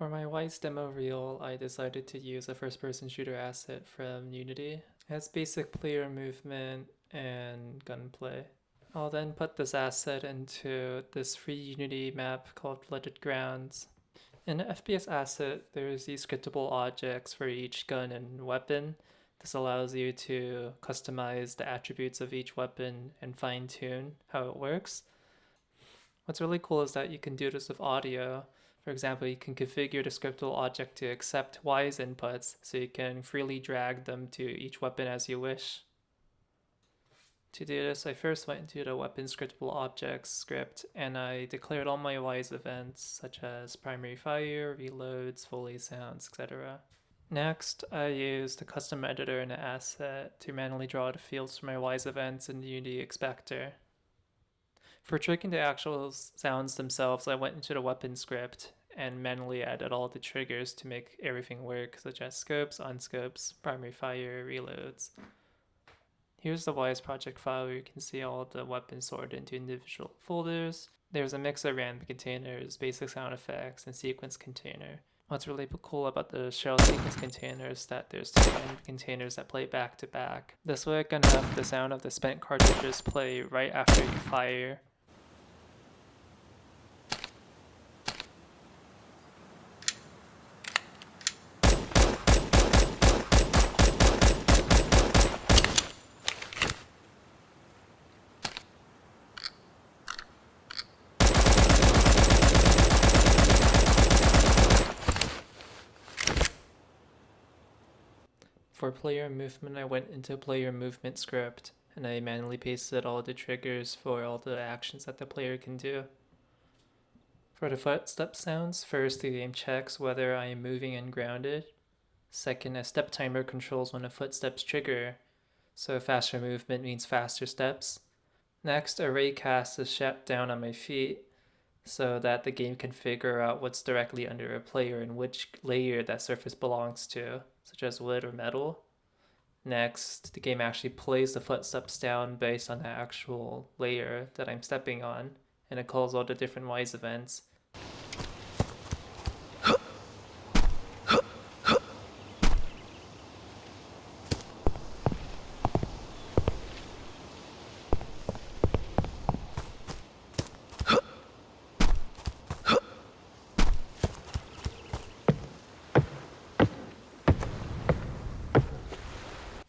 For my Wise demo reel, I decided to use a first-person shooter asset from Unity. It has basic player movement and gunplay. I'll then put this asset into this free Unity map called Flooded Grounds. In the FPS asset, there's these scriptable objects for each gun and weapon. This allows you to customize the attributes of each weapon and fine-tune how it works. What's really cool is that you can do this with audio. For example, you can configure the scriptable object to accept Wise inputs, so you can freely drag them to each weapon as you wish. To do this, I first went into the weapon scriptable objects script and I declared all my Wise events, such as primary fire, reloads, Foley sounds, etc. Next, I used the custom editor in the asset to manually draw the fields for my Wise events in the Unity Expector. For triggering the actual sounds themselves, I went into the weapon script and manually added all the triggers to make everything work, such as scopes, unscopes, primary fire, reloads. Here's the Wise project file where you can see all the weapons sorted into individual folders. There's a mix of random containers, basic sound effects, and sequence container. What's really cool about the shell sequence container is that there's two random containers that play back to back. This way I can have the sound of the spent cartridges play right after you fire. For player movement, I went into player movement script and I manually pasted all the triggers for all the actions that the player can do. For the footstep sounds, first the game checks whether I am moving and grounded. Second, a step timer controls when a footsteps trigger, so faster movement means faster steps. Next, a ray cast is shut down on my feet so that the game can figure out what's directly under a player and which layer that surface belongs to, such as wood or metal. Next, the game actually plays the footsteps down based on the actual layer that I'm stepping on, and it calls all the different Wise events.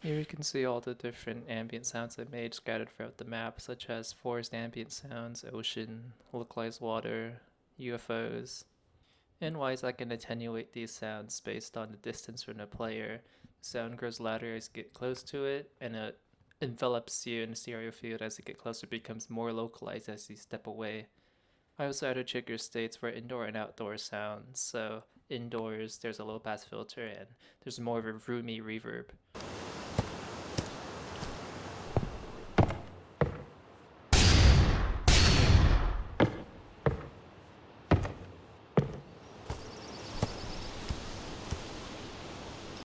Here you can see all the different ambient sounds I made scattered throughout the map, such as forest ambient sounds, ocean, localized water, UFOs. In Wise, I can attenuate these sounds based on the distance from the player. The sound grows louder as you get close to it, and it envelops you in the stereo field as you get closer, becomes more localized as you step away. I also added trigger states for indoor and outdoor sounds, so indoors there's a low pass filter and there's more of a roomy reverb.